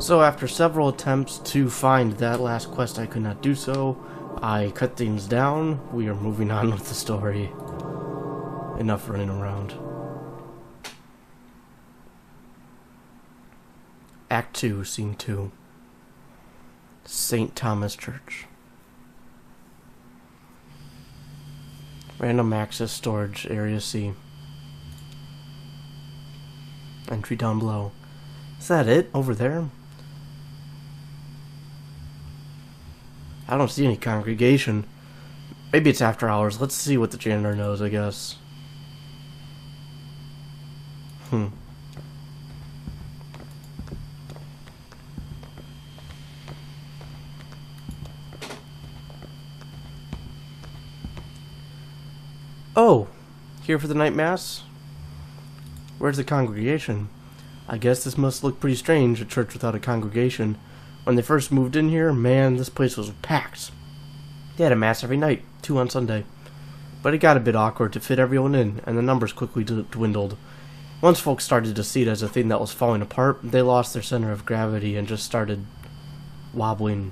So after several attempts to find that last quest, I could not do so. I cut things down. We are moving on with the story. Enough running around. Act 2, Scene 2. St. Thomas Church. Random access storage, Area C. Entry down below. Is that it? Over there? I don't see any congregation. Maybe it's after hours. Let's see what the janitor knows, I guess. Oh, here for the night mass? Where's the congregation? I guess this must look pretty strange, a church without a congregation. When they first moved in here, man, this place was packed. They had a mass every night, 2 on Sunday. But it got a bit awkward to fit everyone in, and the numbers quickly dwindled. Once folks started to see it as a thing that was falling apart, they lost their center of gravity and just started wobbling.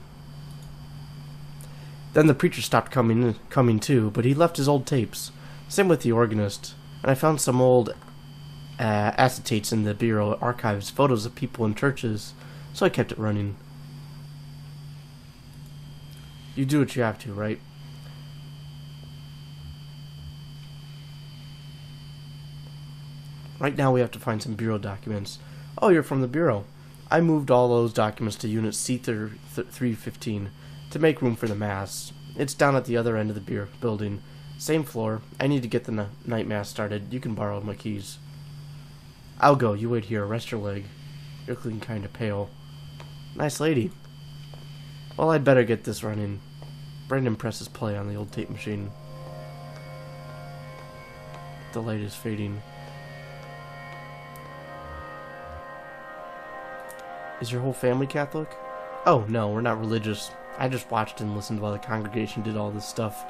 Then the preacher stopped coming too, but he left his old tapes. Same with the organist. And I found some old acetates in the bureau archives, photos of people in churches, so I kept it running. You do what you have to, right? Right now we have to find some bureau documents. Oh, you're from the bureau. I moved all those documents to Unit C315 to make room for the mass. It's down at the other end of the building. Same floor. I need to get the night mass started. You can borrow my keys. I'll go. You wait here. Rest your leg. You're looking kind of pale. Nice lady. Well, I'd better get this running. Brendan presses play on the old tape machine. The light is fading. Is your whole family Catholic? Oh, no, we're not religious. I just watched and listened while the congregation did all this stuff.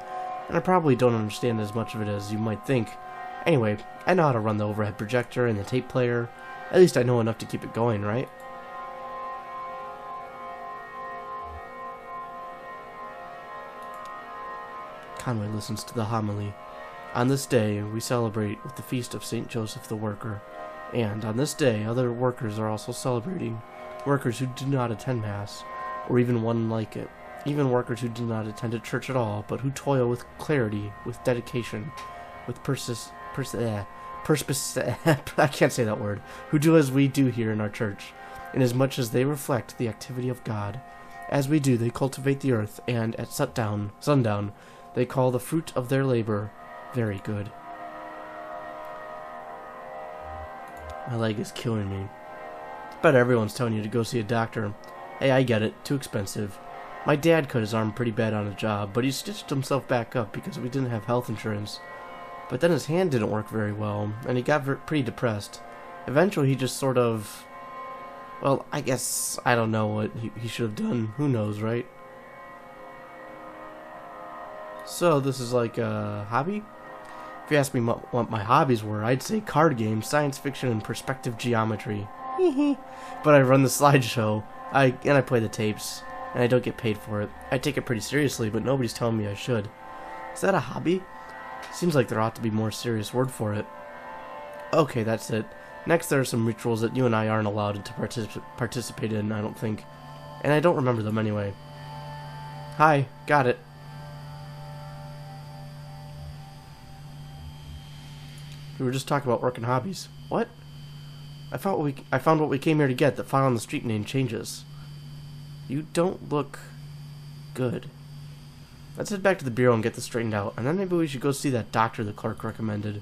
And I probably don't understand as much of it as you might think. Anyway, I know how to run the overhead projector and the tape player. At least I know enough to keep it going, right? Conway listens to the homily. On this day, we celebrate with the feast of St. Joseph the Worker. And on this day, other workers are also celebrating. Workers who do not attend Mass, or even one like it. Even workers who do not attend a church at all, but who toil with clarity, with dedication, with I can't say that word. Who do as we do here in our church, inasmuch as they reflect the activity of God. As we do, they cultivate the earth, and at sundown, they call the fruit of their labor very good. My leg is killing me. Bet everyone's telling you to go see a doctor. Hey, I get it. Too expensive. My dad cut his arm pretty bad on a job, but he stitched himself back up because we didn't have health insurance. But then his hand didn't work very well, and he got pretty depressed. Eventually, he just sort of... Well, I guess I don't know what he should have done. Who knows, right? So, this is like a hobby? If you asked me what my hobbies were, I'd say card games, science fiction, and perspective geometry. But I run the slideshow, and I play the tapes, and I don't get paid for it. I take it pretty seriously, but nobody's telling me I should. Is that a hobby? Seems like there ought to be a more serious word for it. Okay, that's it. Next, there are some rituals that you and I aren't allowed to participate in, I don't think. And I don't remember them anyway. Hi, got it. We were just talking about work and hobbies. What? I found what we came here to get. The file on the street name changes. You don't look good. Let's head back to the bureau and get this straightened out, and then maybe we should go see that doctor the clerk recommended.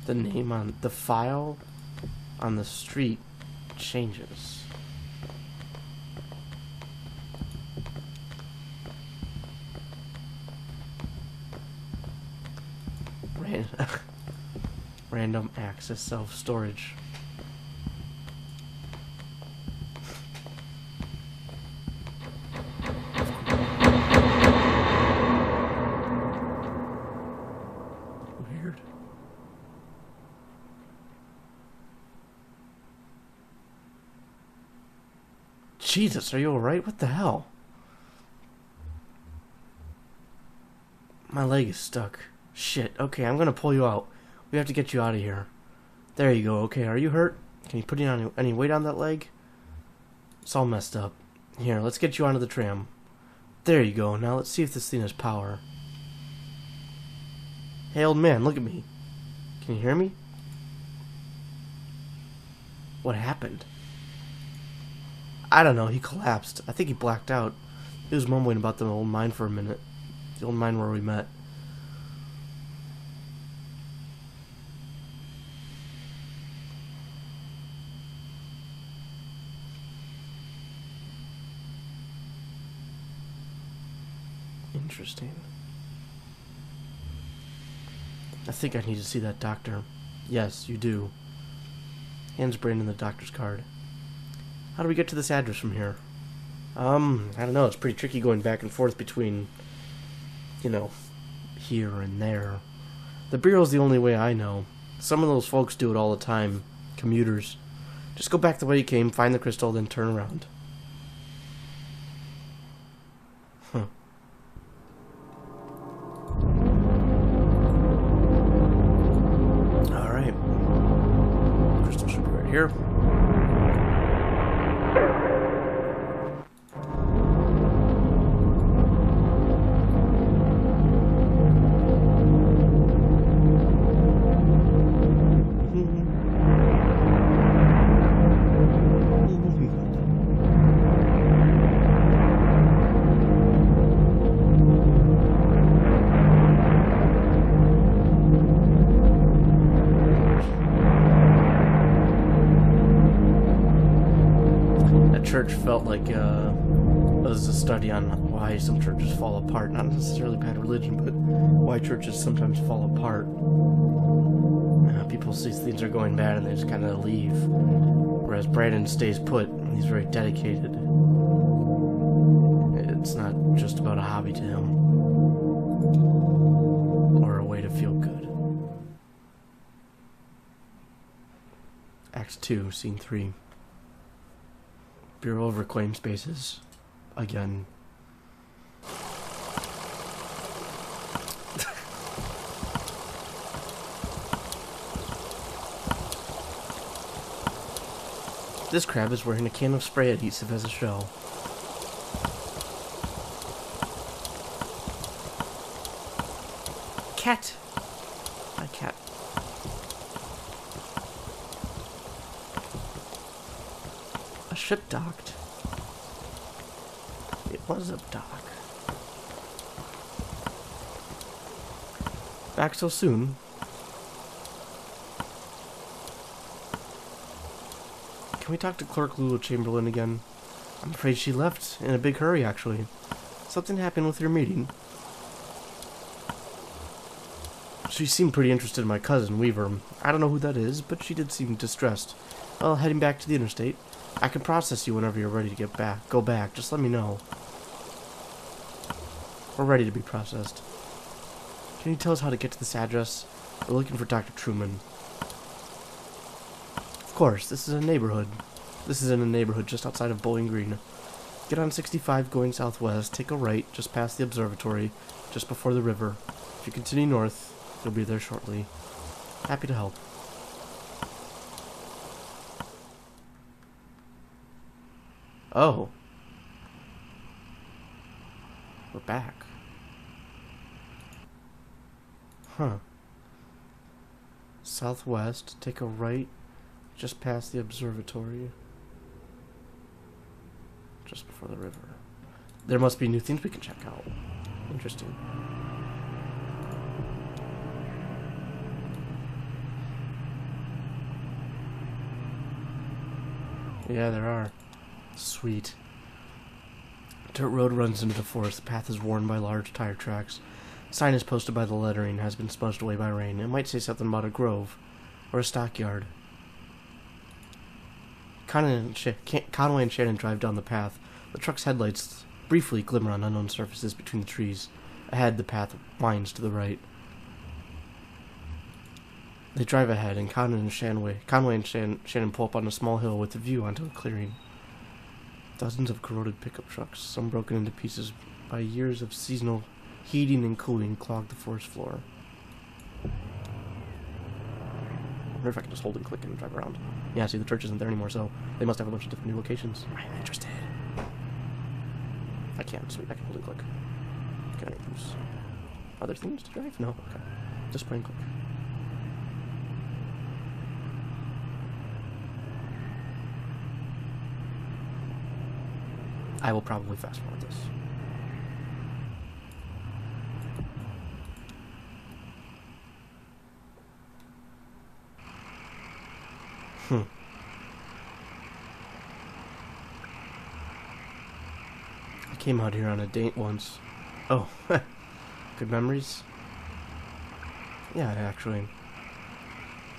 The name on the file on the street changes. Random access self-storage. Weird. Jesus, are you alright? What the hell? My leg is stuck. Shit. Okay, I'm gonna pull you out. We have to get you out of here. There you go. Okay, are you hurt? Can you put any weight on that leg? It's all messed up. Here, let's get you onto the tram. There you go. Now let's see if this thing has power. Hey, old man, look at me. Can you hear me? What happened? I don't know. He collapsed. I think he blacked out. He was mumbling about the old mine for a minute. The old mine where we met. Interesting. I think I need to see that doctor. Yes, you do. Hands Brandon the doctor's card. How do we get to this address from here? I don't know. It's pretty tricky going back and forth between, you know, here and there. The Bureau's the only way I know. Some of those folks do it all the time. Commuters. Just go back the way you came, find the crystal, then turn around. Huh. Alright. Crystal should be right here. Church felt like it was a study on why some churches fall apart. Not necessarily bad religion, but why churches sometimes fall apart. People see things are going bad and they just kind of leave. Whereas Brandon stays put and he's very dedicated. It's not just about a hobby to him. Or a way to feel good. Act 2, Scene 3. Bureau of Reclaimed Spaces. Again. This crab is wearing a can of spray adhesive as a shell. Cat! Hi, cat. A ship docked. It was a dock. Back so soon? Can we talk to Clerk Lulu Chamberlain again? I'm afraid she left in a big hurry, actually. Something happened with your meeting. She seemed pretty interested in my cousin, Weaver. I don't know who that is, but she did seem distressed. Well, heading back to the interstate. I can process you whenever you're ready to get back. Go back. Just let me know. We're ready to be processed. Can you tell us how to get to this address? We're looking for Dr. Truman. Of course, this is a neighborhood. This is in a neighborhood just outside of Bowling Green. Get on 65 going southwest, take a right just past the observatory, just before the river. If you continue north, you'll be there shortly. Happy to help. Oh. We're back. Huh. Southwest, take a right, just past the observatory. Just before the river. There must be new things we can check out. Interesting. Yeah, there are. Sweet. Dirt road runs into the forest. The path is worn by large tire tracks. Sign is posted by the lettering, has been smudged away by rain. It might say something about a grove or a stockyard. Conway and Shannon drive down the path. The truck's headlights briefly glimmer on unknown surfaces between the trees. Ahead, the path winds to the right. They drive ahead, and Conway and Shannon pull up on a small hill with a view onto a clearing. Dozens of corroded pickup trucks, some broken into pieces by years of seasonal heating and cooling, clogged the forest floor. I wonder if I can just hold and click and drive around. Yeah, see, the church isn't there anymore, so they must have a bunch of different new locations. I'm interested. I can't. Sweet, I can hold and click. Can I use other things to drive? No? Okay. Just plain click. I will probably fast forward this. I came out here on a date once. Oh, good memories? Yeah, actually.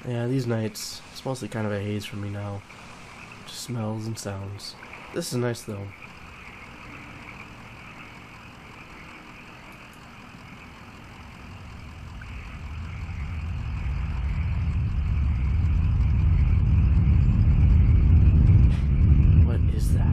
Yeah, these nights, it's mostly kind of a haze for me now. Just smells and sounds. This is nice, though. What is that?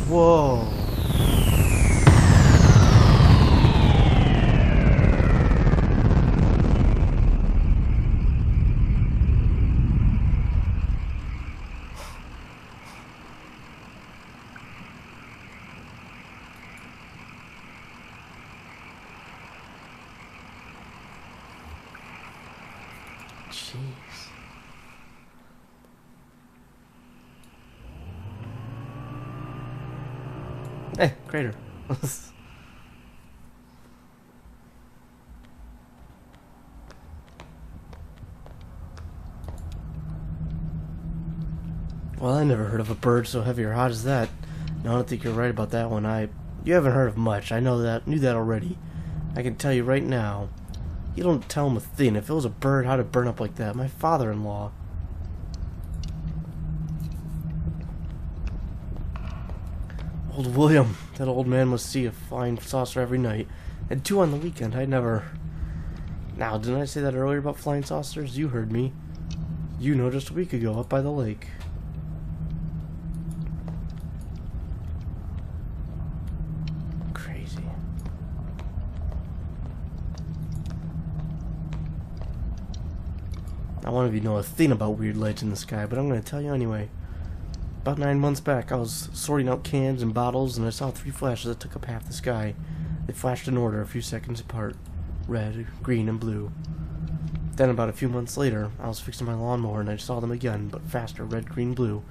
Whoa. Jeez. Hey, crater. Well, I never heard of a bird so heavy or hot as that. No, I don't think you're right about that one. You haven't heard of much. I knew that already. I can tell you right now. You don't tell him a thing. If it was a bird, how'd it burn up like that? My father-in-law. Old William. That old man must see a flying saucer every night. And 2 on the weekend. I never... Now, didn't I say that earlier about flying saucers? You heard me. You know, just a week ago, up by the lake. Crazy. Not one of you know a thing about weird lights in the sky, but I'm going to tell you anyway. About 9 months back, I was sorting out cans and bottles, and I saw 3 flashes that took up half the sky. They flashed in order, a few seconds apart. Red, green, and blue. Then about a few months later, I was fixing my lawnmower, and I saw them again, but faster, red, green, blue.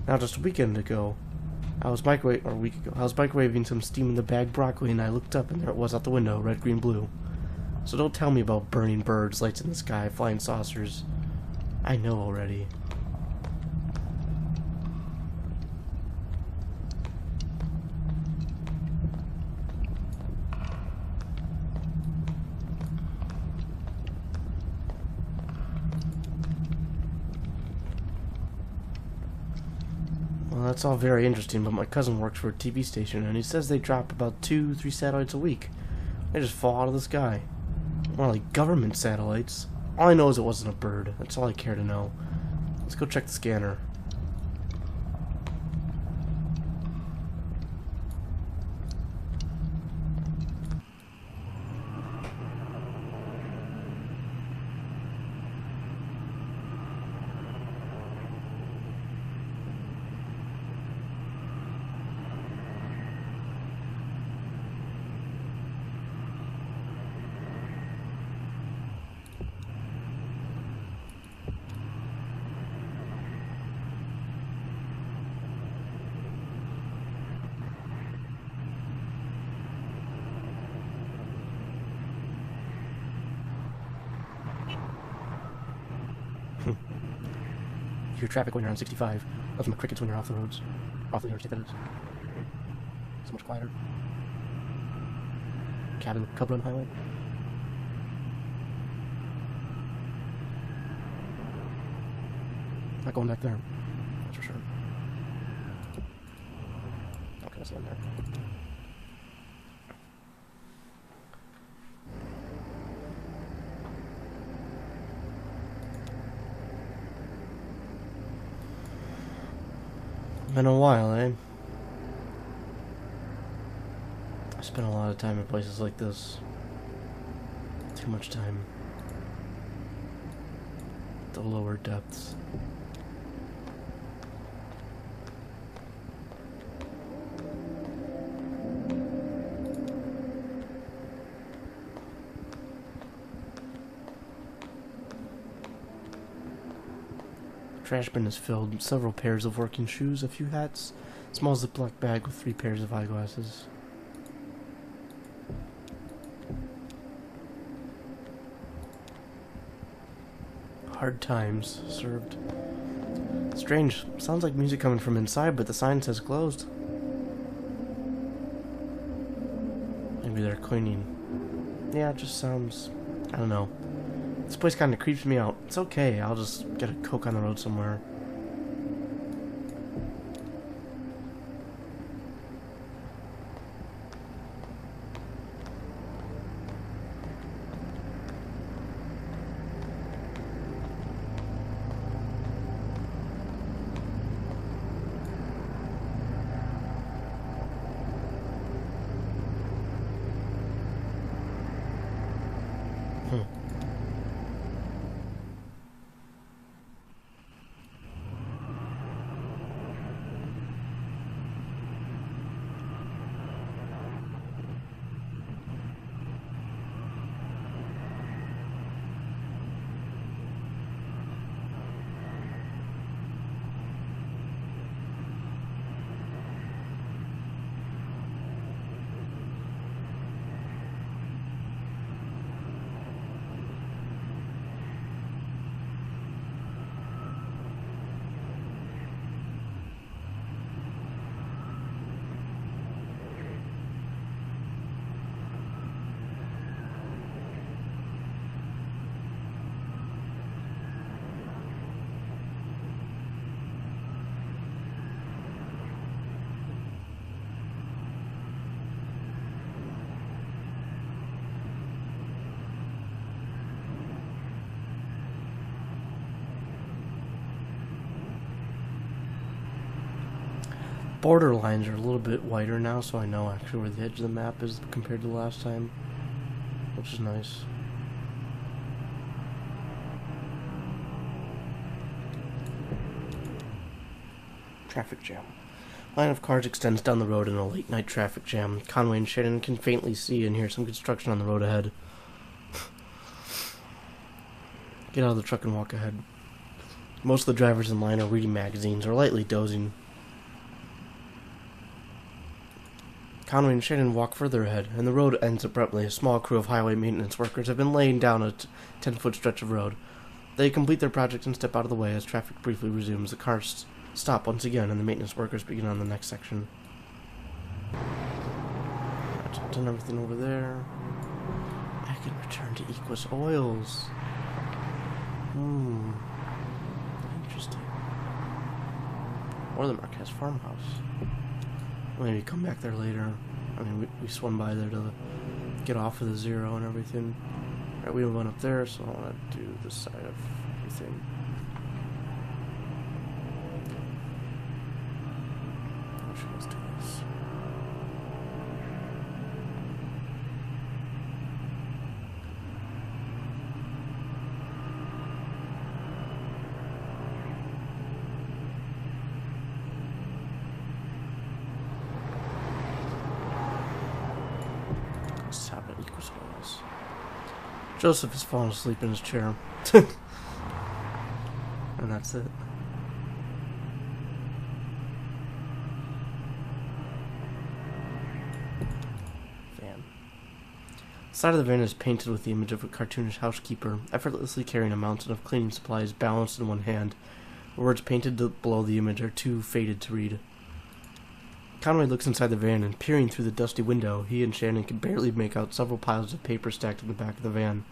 Now just a week ago, I was microwaving some steam in the bag broccoli, and I looked up, and there it was out the window, red, green, blue. So don't tell me about burning birds, lights in the sky, flying saucers. I know already. Well, that's all very interesting, but my cousin works for a TV station, and he says they drop about 2-3 satellites a week. They just fall out of the sky. More like government satellites. All I know is it wasn't a bird. That's all I care to know. Let's go check the scanner. Your traffic when you're on 65. Love my crickets when you're off the roads. Off the interstate, that is. So much quieter. Cabin Cub Run Highway. not going back there. That's for sure. Okay, let's in there. Been a while, eh? I spent a lot of time in places like this. Too much time. The lower depths. Trash bin is filled. Several pairs of working shoes, a few hats, small Ziploc bag with 3 pairs of eyeglasses. Hard times served. Strange. Sounds like music coming from inside, but the sign says closed. Maybe they're cleaning. Yeah, it just sounds... I don't know. This place kind of creeps me out. It's okay, I'll just get a Coke on the road somewhere. Border lines are a little bit wider now, so I know actually where the edge of the map is compared to last time, which is nice. Traffic jam. Line of cars extends down the road in a late-night traffic jam. Conway and Shannon can faintly see and hear some construction on the road ahead. Get out of the truck and walk ahead. Most of the drivers in line are reading magazines or lightly dozing. Conway and Shannon walk further ahead, and the road ends abruptly. A small crew of highway maintenance workers have been laying down a 10-foot stretch of road. They complete their project and step out of the way as traffic briefly resumes. The cars stop once again, and the maintenance workers begin on the next section. I've done everything over there. I can return to Equus Oils. Interesting. Or the Marquez farmhouse. Maybe come back there later. I mean, we swung by there to get off of the Zero and everything. Right, we went up there, so I want to do this side of everything. Let's do this. Stop at Equus Oils. Joseph has fallen asleep in his chair. And that's it. Van. The side of the van is painted with the image of a cartoonish housekeeper, effortlessly carrying a mountain of cleaning supplies balanced in one hand. The words painted below the image are too faded to read. Conway looks inside the van, and peering through the dusty window, he and Shannon can barely make out several piles of paper stacked in the back of the van.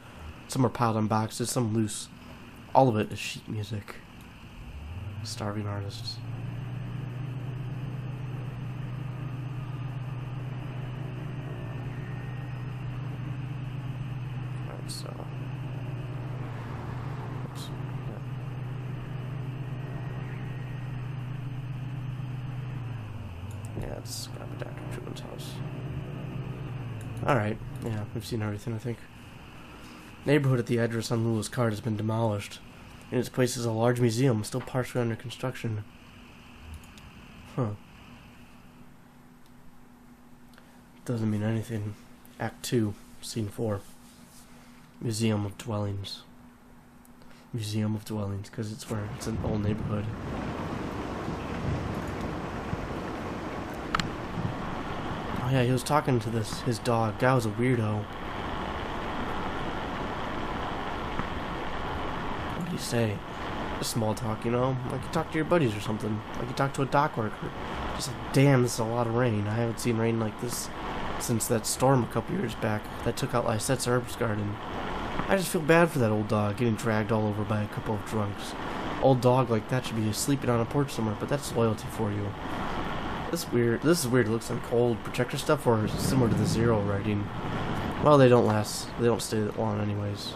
Some are piled on boxes, some loose. All of it is sheet music. Starving artists. Alright, so... Oops. Yeah, it's gotta be Dr. Truman's house. Alright, yeah, we've seen everything, I think. Neighborhood at the address on Lula's card has been demolished. In its place is a large museum, still partially under construction. Huh. Doesn't mean anything. Act 2, Scene 4. Museum of Dwellings. Museum of Dwellings, because it's an old neighborhood. Oh yeah, he was talking to his dog. Guy was a weirdo. What did he say? Just small talk, you know? Like you talk to your buddies or something. Like you talk to a dock worker. Just like, damn, this is a lot of rain. I haven't seen rain like this since that storm a couple years back that took out Lysette's herbs garden. I just feel bad for that old dog getting dragged all over by a couple of drunks. Old dog like that should be sleeping on a porch somewhere, but that's loyalty for you. This is weird. It looks like old projector stuff or similar to the Zero writing. Well, they don't last. They don't stay that long anyways.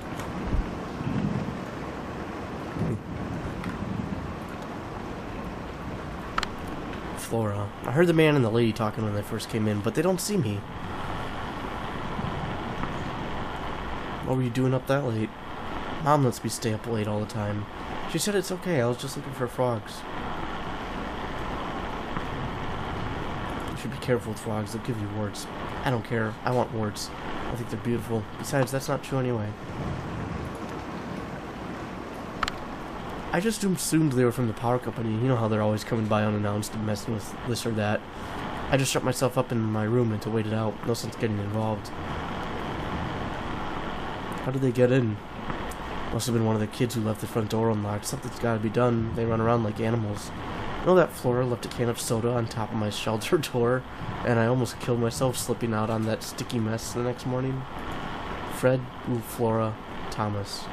Flora. I heard the man and the lady talking when they first came in, but they don't see me. What were you doing up that late? Mom lets me stay up late all the time. She said it's okay, I was just looking for frogs. You should be careful with frogs, they'll give you warts. I don't care, I want warts. I think they're beautiful. Besides, that's not true anyway. I just assumed they were from the power company. You know how they're always coming by unannounced and messing with this or that. I just shut myself up in my room and to wait it out. No sense getting involved. How did they get in? Must have been one of the kids who left the front door unlocked. Something's gotta be done. They run around like animals. You know that Flora left a can of soda on top of my shelter door, and I almost killed myself slipping out on that sticky mess the next morning? Fred, Flora, Thomas.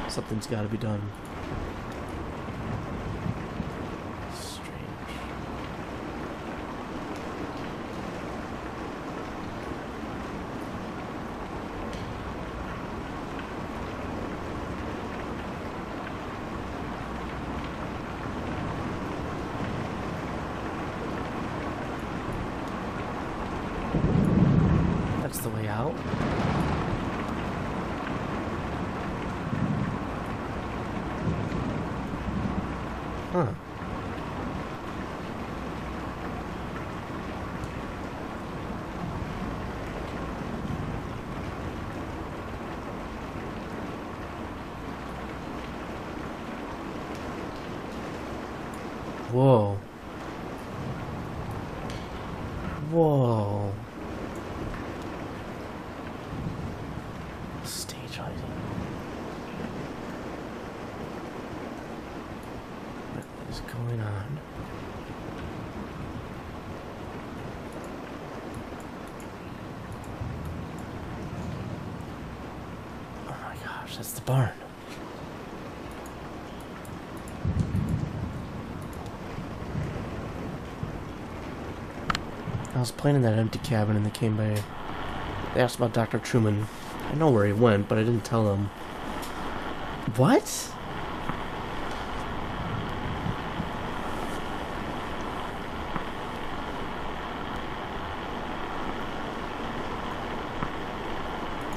Something's gotta be done. That's the way out. Huh. Whoa. Whoa. Stage lighting. What is going on? Oh my gosh, that's the barn. I was playing in that empty cabin and they came by. They asked about Dr. Truman. I know where he went, but I didn't tell them. What?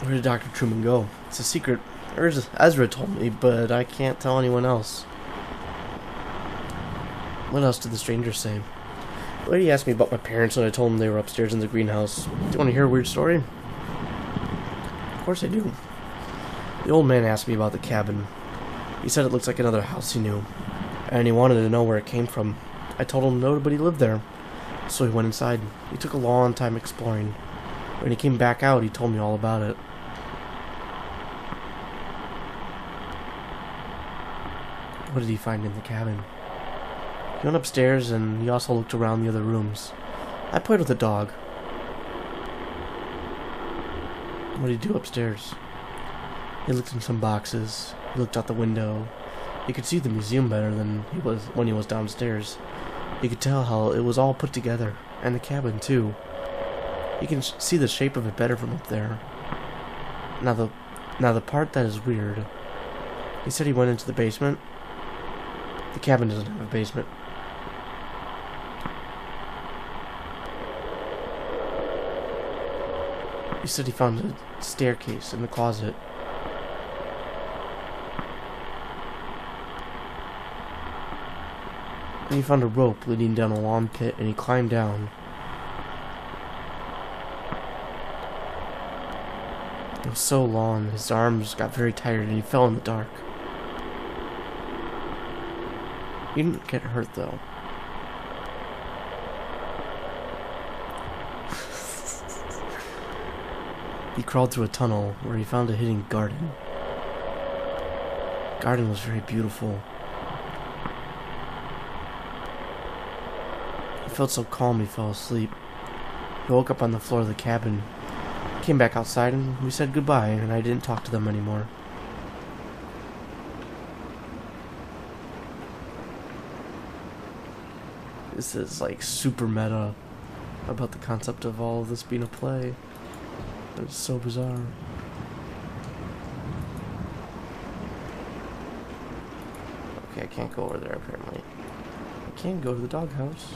Where did Dr. Truman go? It's a secret. Ezra told me, but I can't tell anyone else. What else did the stranger say? The lady asked me about my parents and I told them they were upstairs in the greenhouse. Do you want to hear a weird story? Of course I do. The old man asked me about the cabin. He said it looks like another house he knew, and he wanted to know where it came from. I told him nobody lived there, so he went inside. He took a long time exploring. When he came back out, he told me all about it. What did he find in the cabin? He went upstairs and he also looked around the other rooms. I played with the dog. What did he do upstairs? He looked in some boxes. He looked out the window. He could see the museum better than he was when he was downstairs. He could tell how it was all put together, and the cabin too. He can see the shape of it better from up there. Now the part that is weird. He said he went into the basement. The cabin doesn't have a basement. He said he found a staircase in the closet. And he found a rope leading down a long pit, and he climbed down. It was so long, his arms got very tired, and he fell in the dark. He didn't get hurt, though. He crawled through a tunnel where he found a hidden garden. The garden was very beautiful. He felt so calm he fell asleep. He woke up on the floor of the cabin, came back outside, and we said goodbye, and I didn't talk to them anymore. This is like super meta about the concept of all of this being a play. It's so bizarre. Okay, I can't go over there apparently. I can go to the doghouse.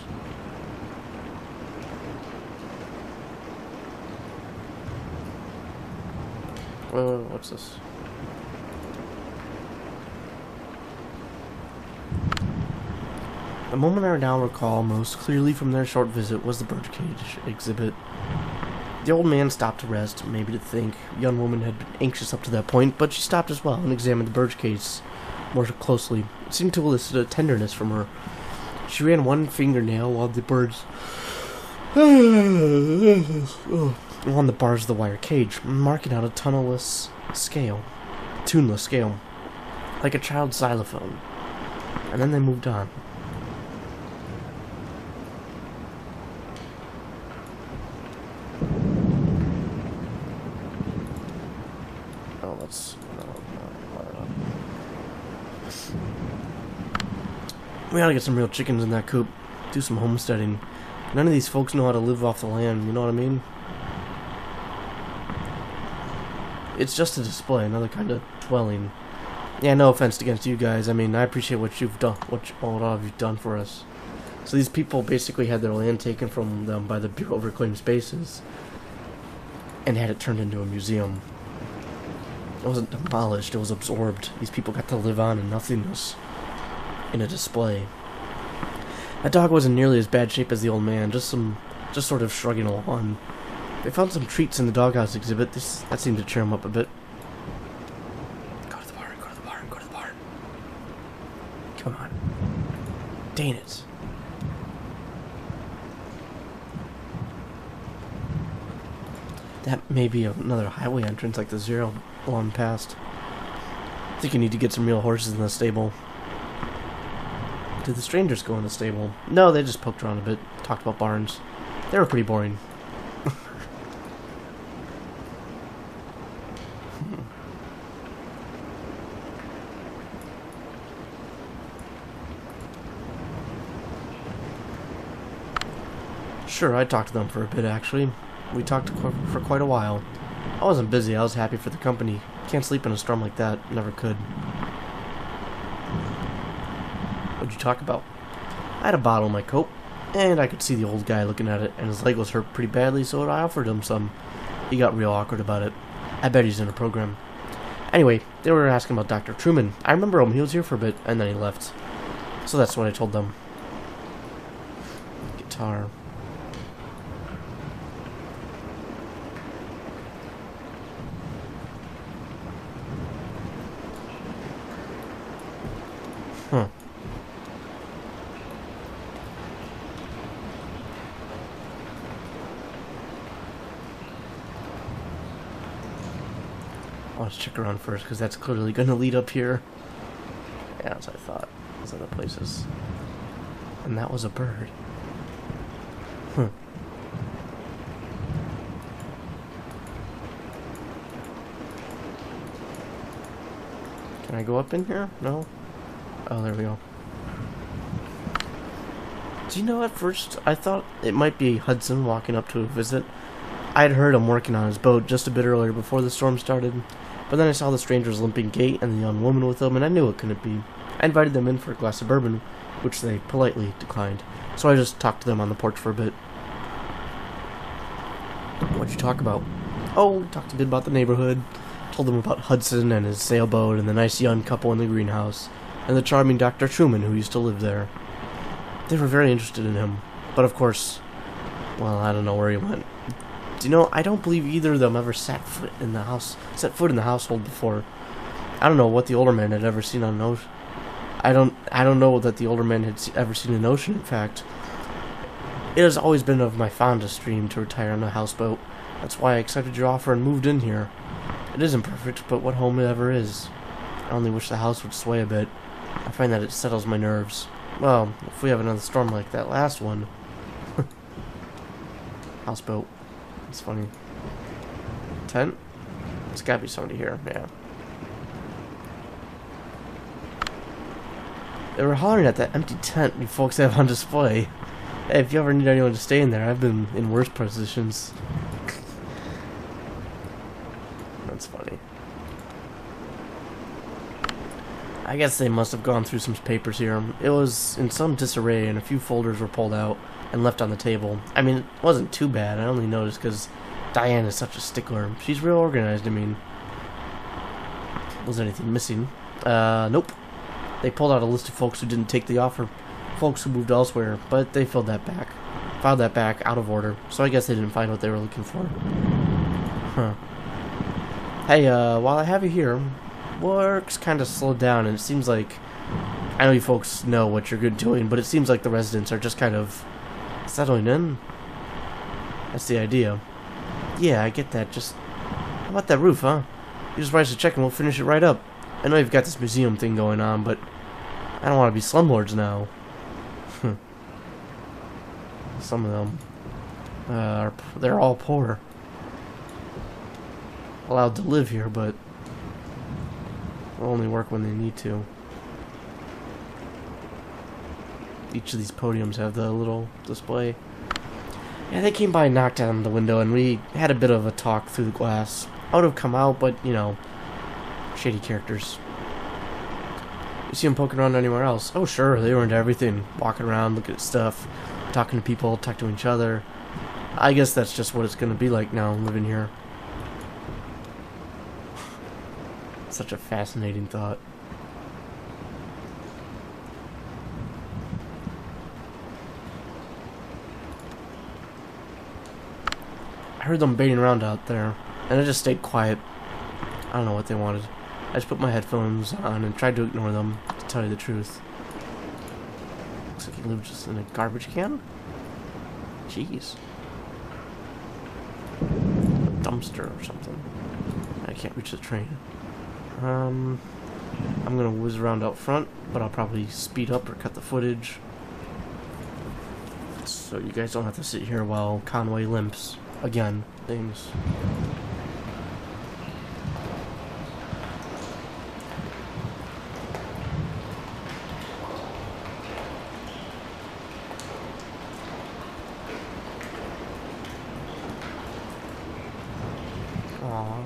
Whoa, what's this? The moment I now recall most clearly from their short visit was the birdcage exhibit. The old man stopped to rest, maybe to think. The young woman had been anxious up to that point, but she stopped as well and examined the birdcage more closely. It seemed to elicit a tenderness from her. She ran one fingernail while the birds along the bars of the wire cage, marking out a tuneless scale, like a child's xylophone. And then they moved on. We gotta get some real chickens in that coop. Do some homesteading. None of these folks know how to live off the land, you know what I mean? It's just a display, another kind of dwelling. Yeah, no offense against you guys. I mean, I appreciate what you've done, what all of you've done for us. So these people basically had their land taken from them by the Bureau of Reclaimed Spaces and had it turned into a museum. It wasn't demolished, it was absorbed. These people got to live on in nothingness in a display. That dog wasn't nearly as bad shape as the old man, just sort of shrugging along. They found some treats in the doghouse exhibit. That seemed to cheer him up a bit. Go to the barn, go to the barn, go to the barn. Come on. Dang it. That may be another highway entrance like the Zero one past. I think you need to get some real horses in the stable. Did the strangers go in the stable? No, they just poked around a bit, talked about barns. They were pretty boring. Sure, I talked to them for a bit, actually. We talked for quite a while. I wasn't busy, I was happy for the company. Can't sleep in a storm like that, never could. What'd you talk about? I had a bottle in my coat, and I could see the old guy looking at it, and his leg was hurt pretty badly, so I offered him some. He got real awkward about it. I bet he's in a program. Anyway, they were asking about Dr. Truman. I remember him, he was here for a bit, and then he left. So that's what I told them. Guitar. Huh. Let's check around first, because that's clearly going to lead up here. Yeah, as I thought. Those other places. And that was a bird. Huh. Can I go up in here? No? Oh, there we go. Do you know, at first I thought it might be Hudson walking up to a visit. I had heard him working on his boat just a bit earlier before the storm started, but then I saw the stranger's limping gait and the young woman with him, and I knew it couldn't be. I invited them in for a glass of bourbon, which they politely declined, so I just talked to them on the porch for a bit. What'd you talk about? Oh, we talked a bit about the neighborhood, told them about Hudson and his sailboat and the nice young couple in the greenhouse, and the charming Dr. Truman who used to live there. They were very interested in him, but of course, well, I don't know where he went. Do you know, I don't believe either of them ever set foot in the household before. I don't know what the older man had ever seen on an ocean. I don't know that the older man had ever seen an ocean, in fact. It has always been of my fondest dream to retire on a houseboat. That's why I accepted your offer and moved in here. It isn't perfect, but what home ever is? I only wish the house would sway a bit. I find that it settles my nerves. Well, if we have another storm like that last one. Houseboat. It's funny. Tent? There's gotta be somebody here, yeah. They were hollering at that empty tent you folks have on display. Hey, if you ever need anyone to stay in there, I've been in worse positions. That's funny. I guess they must have gone through some papers here. It was in some disarray and a few folders were pulled out and left on the table. I mean, it wasn't too bad. I only noticed because Diane is such a stickler. She's real organized, I mean. Was anything missing? Nope. They pulled out a list of folks who didn't take the offer. Folks who moved elsewhere, but they filed that back out of order. So I guess they didn't find what they were looking for. Huh. Hey, while I have you here, work's kind of slowed down, and it seems like, I know you folks know what you're good doing, but it seems like the residents are just kind of settling in. That's the idea. Yeah, I get that. Just, how about that roof, huh? You just write us a check and we'll finish it right up. I know you've got this museum thing going on, but I don't want to be slumlords now. Some of them, they're all poor. Allowed to live here, but will only work when they need to. Each of these podiums have the little display. Yeah, they came by and knocked on the window, and we had a bit of a talk through the glass. I would have come out, but, you know, shady characters. You see them poking around anywhere else? Oh, sure, they were into everything. Walking around, looking at stuff, talking to people, talking to each other. I guess that's just what it's going to be like now, living here. Such a fascinating thought. I heard them baiting around out there, and I just stayed quiet. I don't know what they wanted. I just put my headphones on and tried to ignore them, to tell you the truth. Looks like he lived just in a garbage can? Jeez. A dumpster or something. I can't reach the train. I'm gonna whiz around out front, but I'll probably speed up or cut the footage, so you guys don't have to sit here while Conway limps. Again, things. Aww.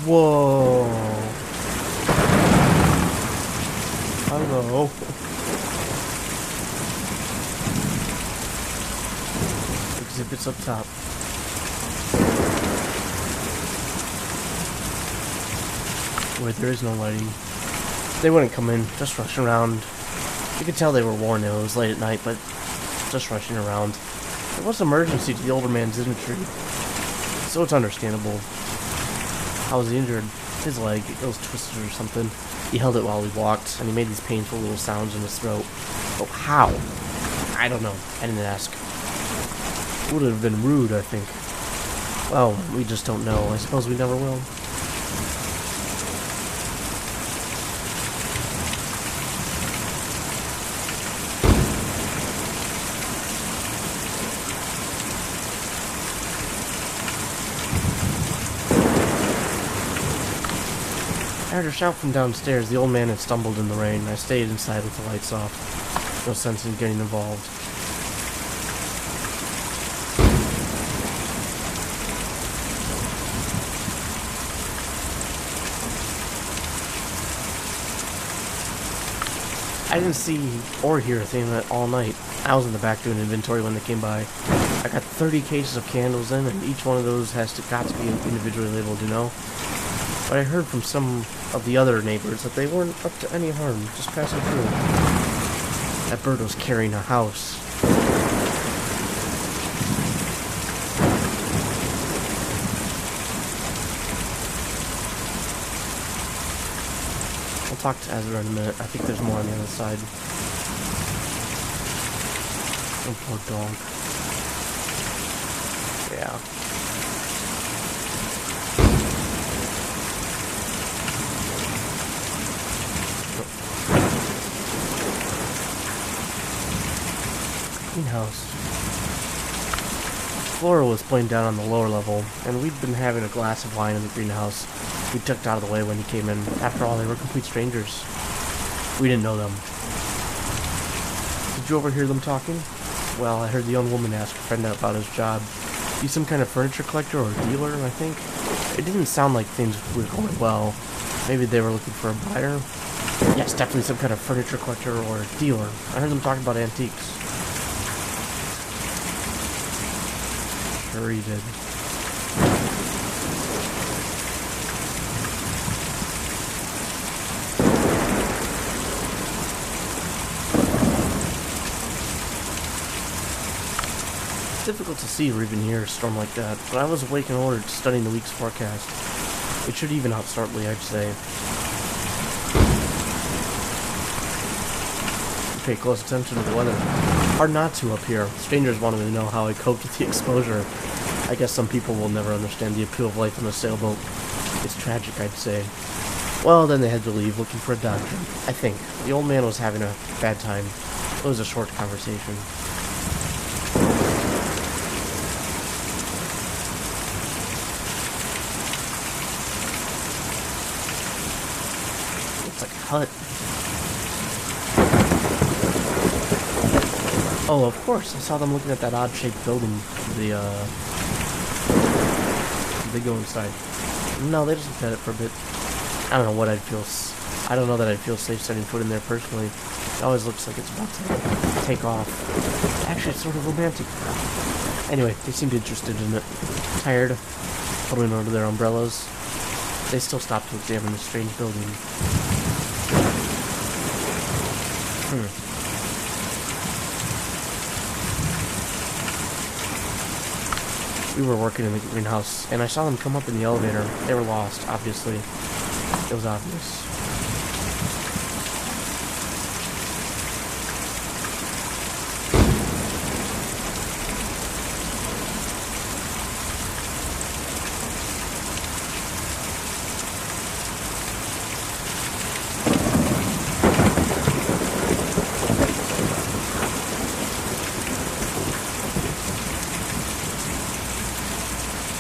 Whoa. Hello. Exhibits up top. Where there is no lighting. They wouldn't come in, just rushing around. You could tell they were worn. It was late at night, but just rushing around. There was emergency to the older man's injury. so it's understandable. How was he injured? His leg, it was twisted or something. He held it while he walked, and he made these painful little sounds in his throat. Oh, how? I don't know. I didn't ask. Would have been rude, I think. Well, we just don't know. I suppose we never will. I heard a shout from downstairs. The old man had stumbled in the rain. I stayed inside with the lights off. No sense in getting involved. I didn't see or hear a thing all night. I was in the back doing inventory when they came by. I got 30 cases of candles in, and each one of those got to be individually labeled, you know? But I heard from some of the other neighbors that they weren't up to any harm, just passing through. That bird was carrying a house. I'll talk to Ezra in a minute. I think there's more on the other side. Oh, poor dog. Yeah. Greenhouse. Flora was playing down on the lower level, and we'd been having a glass of wine in the greenhouse. We tucked out of the way when he came in. After all, they were complete strangers. We didn't know them. Did you overhear them talking? Well, I heard the young woman ask a friend about his job. He's some kind of furniture collector or dealer, I think. It didn't sound like things were going well. Maybe they were looking for a buyer? Yes, definitely some kind of furniture collector or dealer. I heard them talking about antiques. Sure he did. It's difficult to see or even hear a storm like that, but I was awake and ordered studying the week's forecast. It should even out shortly, I'd say. Pay close attention to the weather. Hard not to up here. Strangers wanted to know how I coped with the exposure. I guess some people will never understand the appeal of life on a sailboat. It's tragic, I'd say. Well, then they had to leave, looking for a doctor. I think. The old man was having a bad time. It was a short conversation. It's like a hut. Oh, of course. I saw them looking at that odd-shaped building. They go inside. No, they just looked at it for a bit. I don't know what I'd feel. I don't know that I'd feel safe setting foot in there personally. It always looks like it's about to take off. Actually, it's sort of romantic. Anyway, they seemed interested in it. Tired, holding onto their umbrellas. They still stopped to examine the strange building. We were working in the greenhouse, and I saw them come up in the elevator. They were lost, obviously. It was obvious.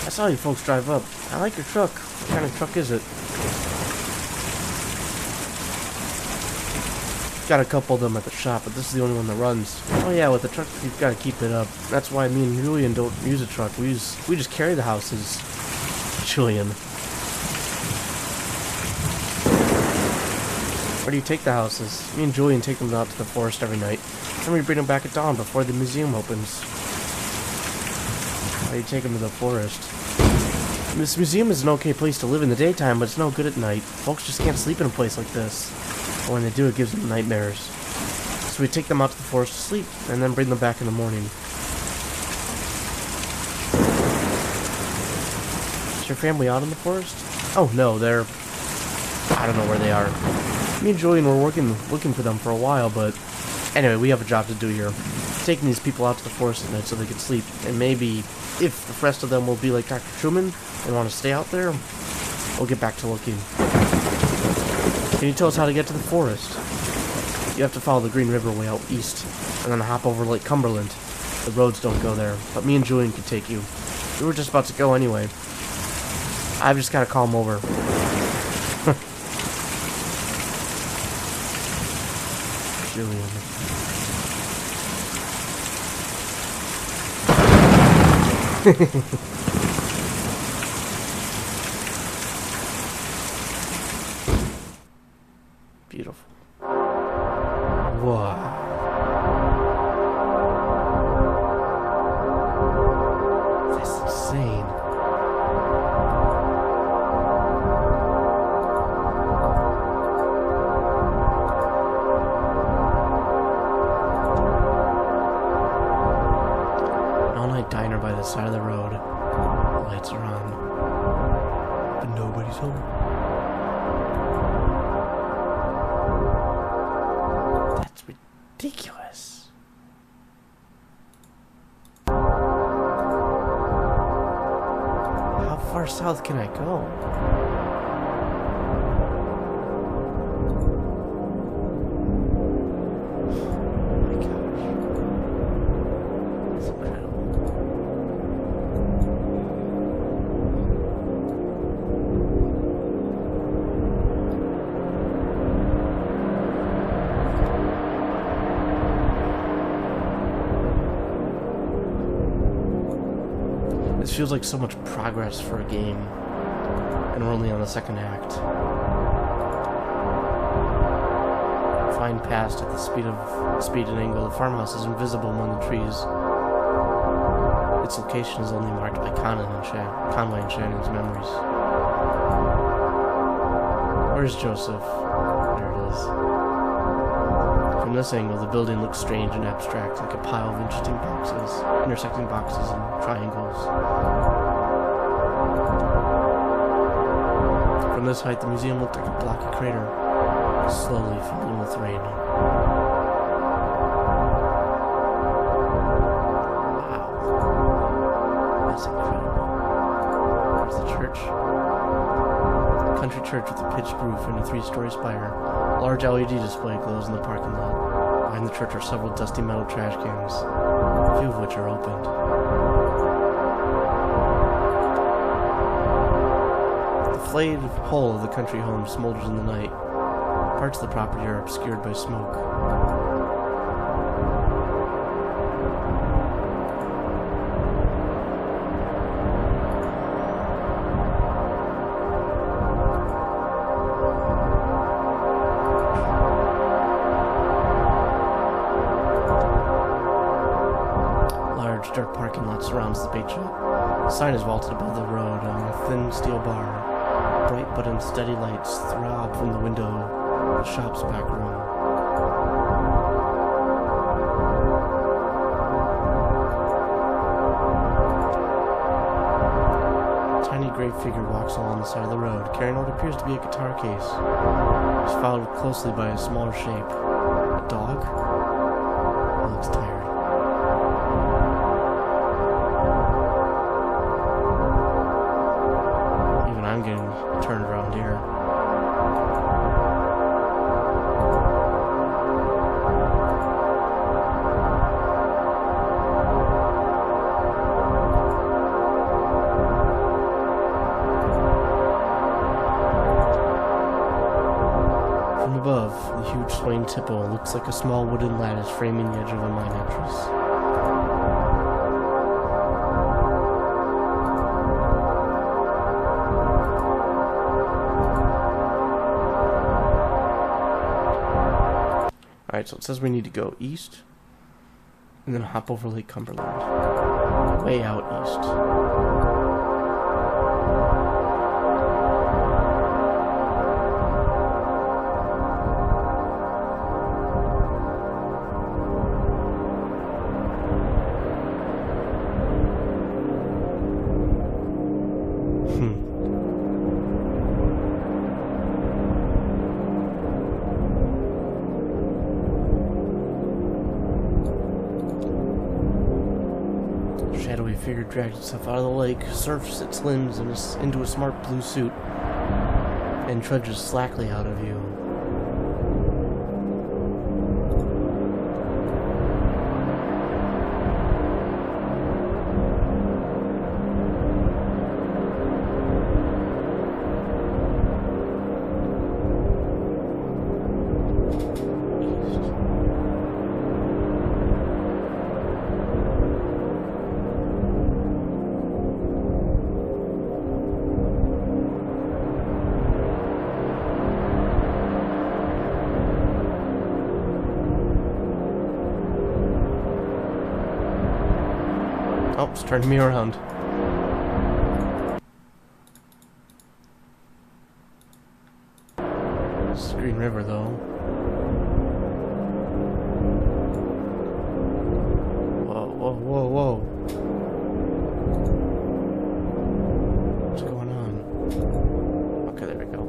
I saw you folks drive up. I like your truck. What kind of truck is it? Got a couple of them at the shop, but this is the only one that runs. Oh yeah, with the truck, you've got to keep it up. That's why me and Julian don't use a truck. We just carry the houses. Julian. Where do you take the houses? Me and Julian take them out to the forest every night. Then we bring them back at dawn before the museum opens. Why do you take them to the forest? This museum is an okay place to live in the daytime, but it's no good at night. Folks just can't sleep in a place like this. Or when they do, it gives them nightmares. So we take them out to the forest to sleep, and then bring them back in the morning. Is your family out in the forest? Oh no, they're... I don't know where they are. Me and Julian were looking for them for a while, but... Anyway, we have a job to do here. Taking these people out to the forest at night so they can sleep. And maybe, if the rest of them will be like Dr. Truman and want to stay out there, we'll get back to looking. Can you tell us how to get to the forest? You have to follow the Green River way out east, and then hop over Lake Cumberland. The roads don't go there, but me and Julian can take you. We were just about to go anyway. I've just gotta call him over. Julian. Beautiful. Wow. That's insane. An all-night diner by the side of the road. The lights are on, but nobody's home. That's ridiculous. How far south can I go? This feels like so much progress for a game, and we're only on the second act. Flying past at the speed and angle, the farmhouse is invisible among the trees. Its location is only marked by Conway and Shannon's memories. Where's Joseph? There it is. From this angle, the building looks strange and abstract, like a pile of intersecting boxes and triangles. From this height, the museum looked like a blocky crater, slowly filling with rain. Wow. That's incredible. There's the church. Country church with a pitched roof and a 3-story spire. A large LED display glows in the parking lot. Behind the church are several dusty metal trash cans, a few of which are opened. The flayed hull of the country home smolders in the night. Parts of the property are obscured by smoke. Dark parking lot surrounds the bait shop. The sign is vaulted above the road on a thin steel bar. Bright but unsteady lights throb from the window of the shop's back room. A tiny gray figure walks along the side of the road, carrying what appears to be a guitar case. It's followed closely by a smaller shape. A dog? It looks tired. I'm getting turned around here. From above, the huge swaying tipple looks like a small wooden lattice framing the edge of a mine entrance. Alright, so it says we need to go east, and then hop over Lake Cumberland. Way out east. shadowy figure drags itself out of the lake, surfs its limbs into a smart blue suit, and trudges slackly out of view. Oh, it's turning me around. This is Green River, though. Whoa, whoa, whoa, whoa. What's going on? Okay, there we go.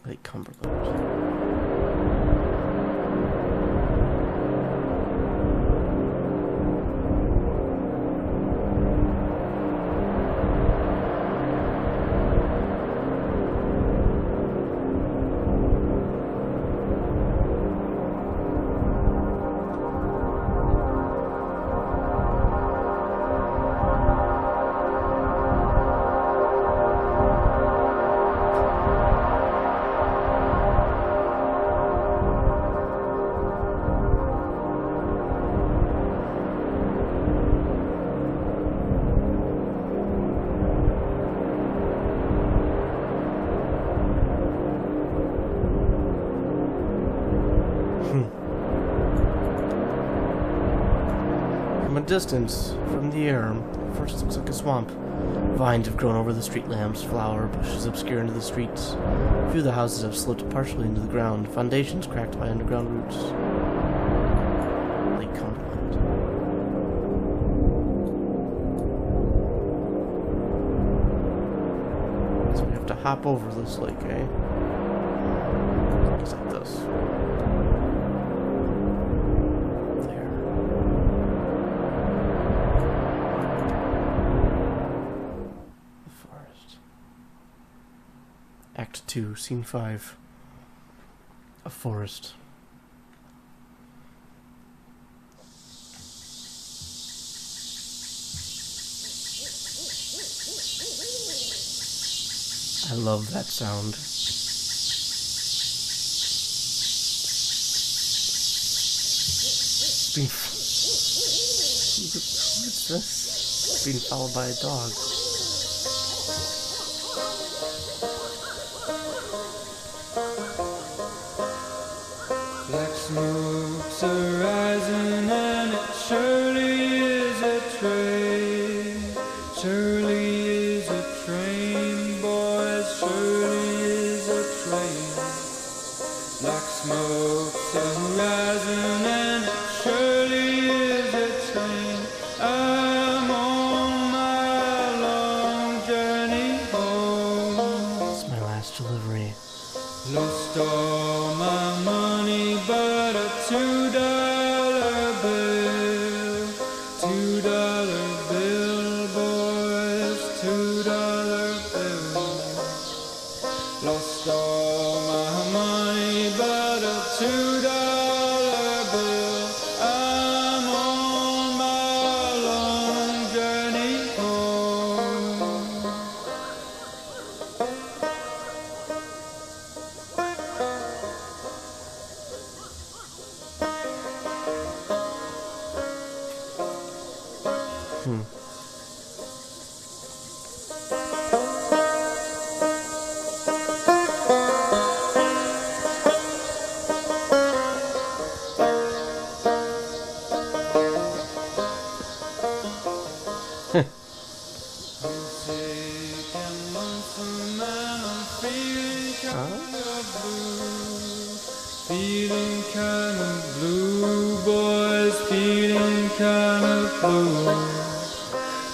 Lake Cumberland. From a distance, from the air, first looks like a swamp. Vines have grown over the street lamps, flower bushes obscure into the streets. A few of the houses have slipped partially into the ground, foundations cracked by underground roots. Lake Cumberland. So we have to hop over this lake, eh? Just like this. Act 2, Scene 5. A forest. I love that sound. What's this? Being followed by a dog. Black smoke's arising and it surely is a train. Surely is a train, boys, surely is a train. Black smoke's arising and it surely is a train. I'm on my long journey home. It's my last delivery. Lost all my money but a $2 bill. $2 bill, boys, $2 bill. Lost all my money but a $2 bill. I'm on my long journey home. Sick and lonesome and I'm feeling kinda blue. Feeling kinda blue, boys, feeling kinda blue.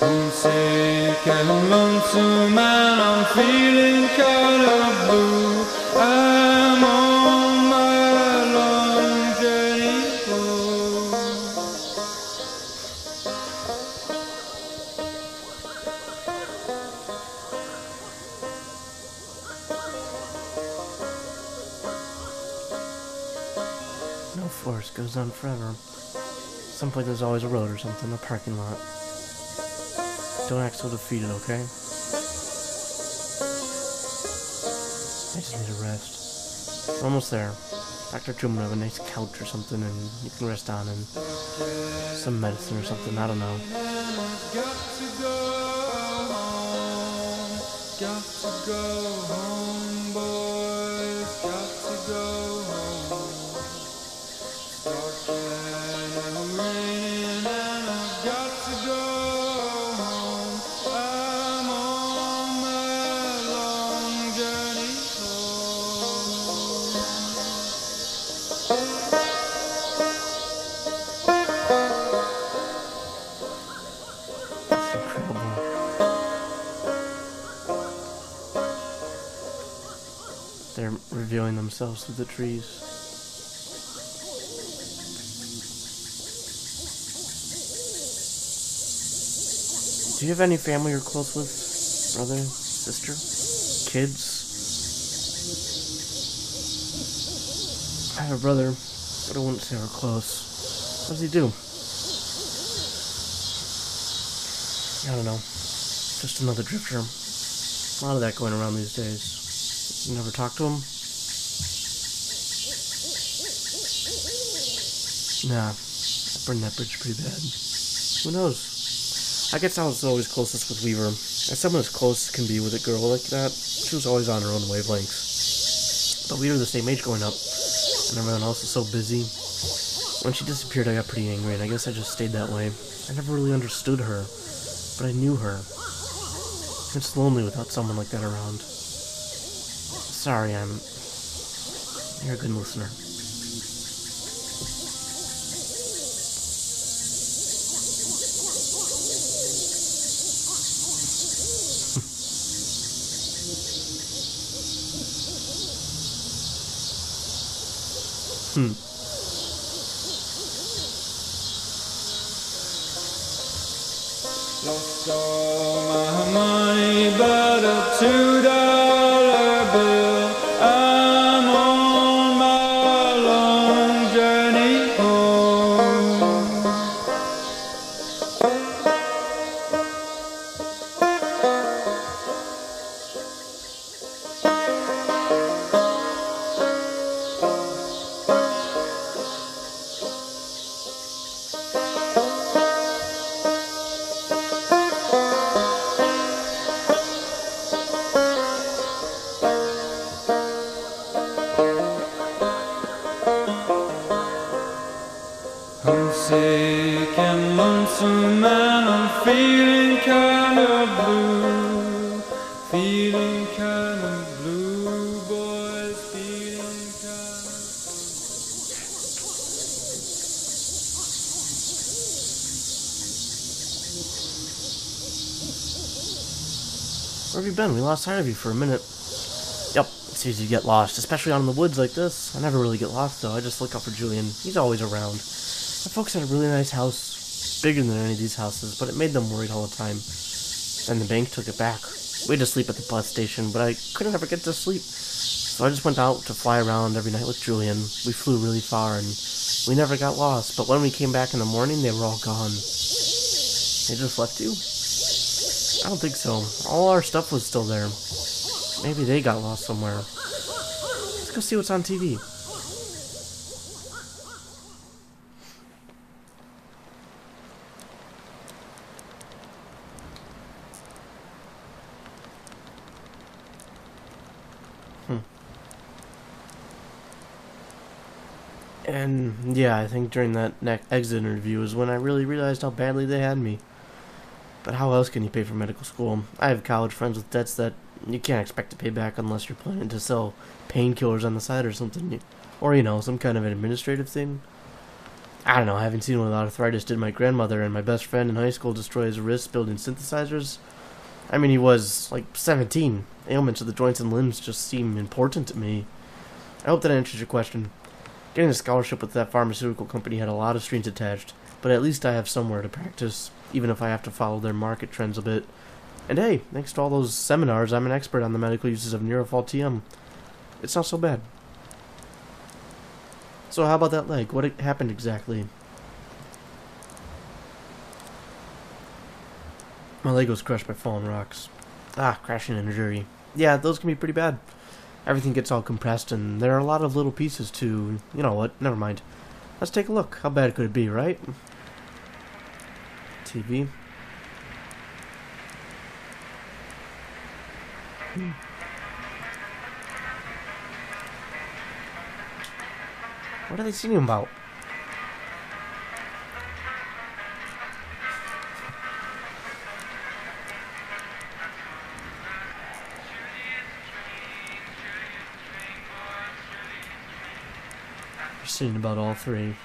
I'm sick and lonesome and I'm feeling kinda blue. I'm on my long journey home. No forest goes on forever. Some point there's always a road or something, a parking lot. Don't act so defeated, okay? I just need a rest. We're almost there. Dr. Truman will have a nice couch or something and you can rest on, and some medicine or something, I don't know. Got to go home. Got to go home, boys. Got to go home. Dark and raining, and I've got to go home. I'm on my long journey home. It's incredible. They're revealing themselves through the trees. Do you have any family you're close with? Brother, sister, kids? I have a brother, but I wouldn't say we're close. What does he do? I don't know. Just another drifter. A lot of that going around these days. You never talk to him? Nah, I burned that bridge pretty bad. Who knows? I guess I was always closest with Weaver. As someone as close can be with a girl like that, she was always on her own wavelengths. But we were the same age growing up, and everyone else was so busy. When she disappeared, I got pretty angry, and I guess I just stayed that way. I never really understood her, but I knew her. It's lonely without someone like that around. Sorry, you're a good listener. Lost all my money but a $2 bill. I'm on my long journey home. I'm sick and lonesome and I'm feeling kinda blue. Feeling kinda blue, boys, feeling kinda. Where have you been? We lost sight of you for a minute. Yep, it's easy to get lost, especially out in the woods like this. I never really get lost though, I just look out for Julian. He's always around. The folks had a really nice house, bigger than any of these houses, but it made them worried all the time. Then the bank took it back. We had to sleep at the bus station, but I couldn't ever get to sleep. So I just went out to fly around every night with Julian. We flew really far and we never got lost, but when we came back in the morning, they were all gone. They just left you? I don't think so. All our stuff was still there. Maybe they got lost somewhere. Let's go see what's on TV. And yeah, I think during that next exit interview is when I really realized how badly they had me. But how else can you pay for medical school? I have college friends with debts that you can't expect to pay back unless you're planning to sell painkillers on the side or something. Or, some kind of an administrative thing. I don't know, I haven't seen what arthritis did my grandmother, and my best friend in high school destroyed his wrist building synthesizers. I mean, he was, 17. Ailments of the joints and limbs just seem important to me. I hope that answers your question. Getting a scholarship with that pharmaceutical company had a lot of strings attached, but at least I have somewhere to practice, even if I have to follow their market trends a bit. And hey, thanks to all those seminars, I'm an expert on the medical uses of Neurofol TM. It's not so bad. So how about that leg? What happened exactly? My leg was crushed by fallen rocks. Crashing injury. Yeah, those can be pretty bad. Everything gets all compressed, and there are a lot of little pieces to... You know what? Never mind. Let's take a look. How bad could it be, right? TV. What are they singing about? They're singing about all three.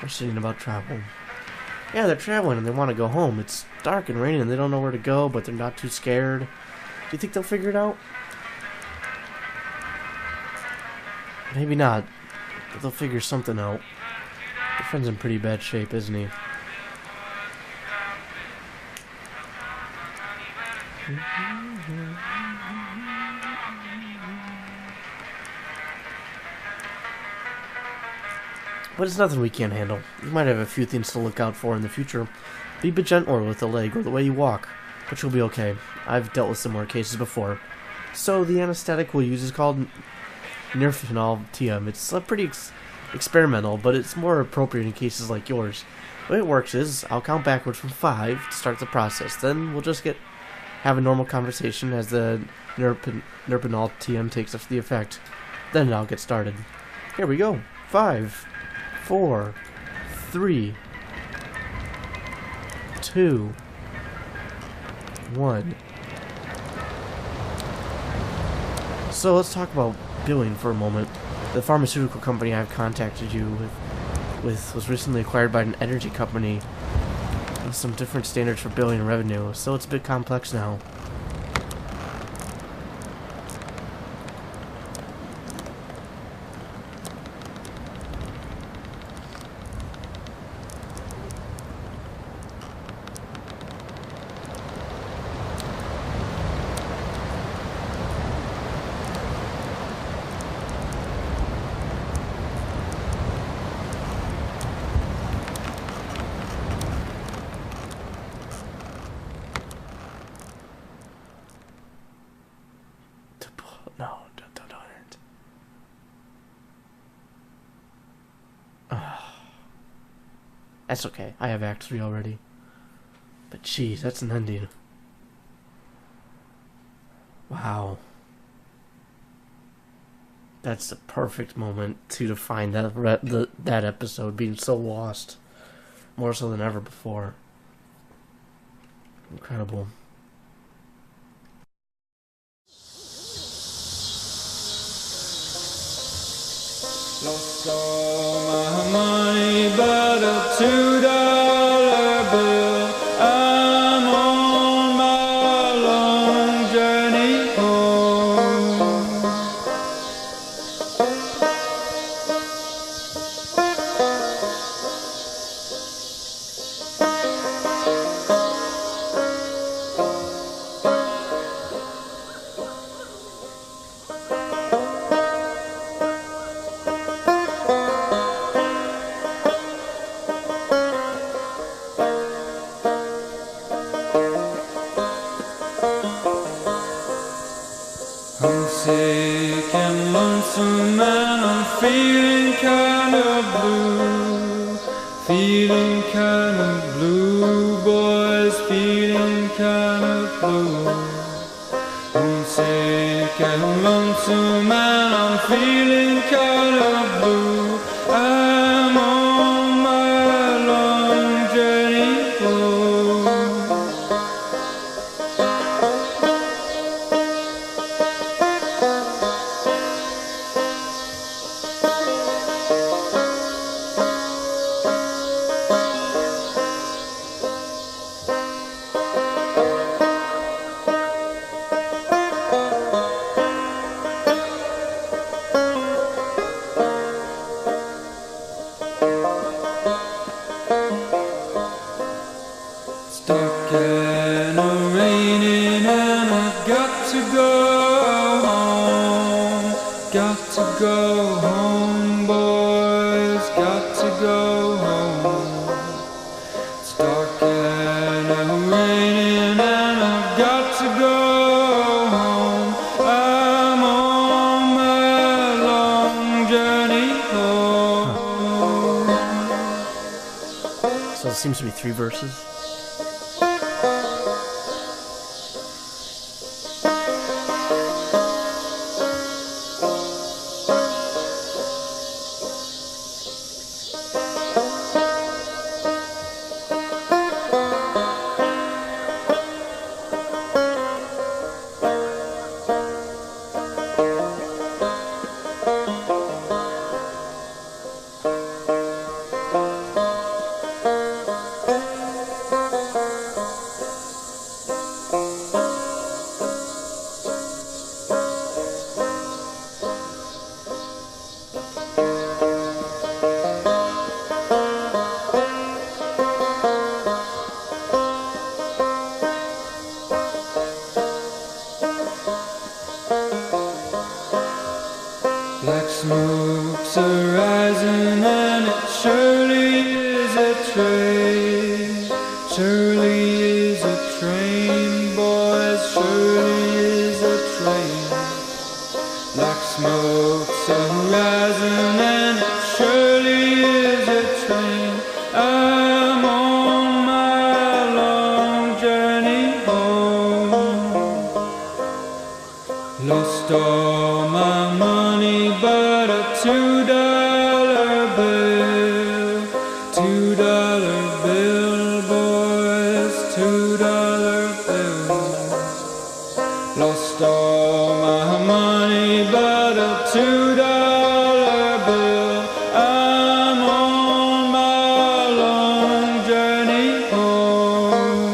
They're singing about travel. Yeah, they're traveling and they want to go home. It's dark and raining and they don't know where to go, but they're not too scared. Do you think they'll figure it out? Maybe not. But they'll figure something out. Your friend's in pretty bad shape, isn't he? But it's nothing we can't handle. You might have a few things to look out for in the future. Be a bit gentler with the leg or the way you walk, but you'll be okay. I've dealt with similar cases before. So the anesthetic we'll use is called Neurofol TM. It's pretty experimental, but it's more appropriate in cases like yours. The way it works is, I'll count backwards from 5 to start the process. Then we'll just have a normal conversation as the Neurofol TM takes the effect. Then I'll get started. Here we go. 5, 4, 3, 2, 1. So let's talk about billing for a moment. The pharmaceutical company I've contacted you with was recently acquired by an energy company with some different standards for billing and revenue, so it's a bit complex now. No, don't it. That's okay. I have Act 3 already. But jeez, that's an ending. Wow. That's the perfect moment to define that episode being so lost. More so than ever before. Incredible. Lost all my money but a $2 bill. I'm on my long journey home. I'm sick and lonesome and I'm feeling kinda blue. Feeling kinda blue, boys, feeling kinda blue. I'm sick and lonesome and I'm feeling kinda blue. I'm on go home. It's dark and raining and I've got to go home. I'm on my long journey home. So it seems to be 3 verses. Black smokes are rising and it surely is a train. Surely is a train, boys, surely is a train. Black smokes are rising and it surely is a train. I'm on my long journey home. Lost all my money but a $2 bill. $2 bill, boys, $2 bill. Lost all my money but a $2 bill. I'm on my long journey home.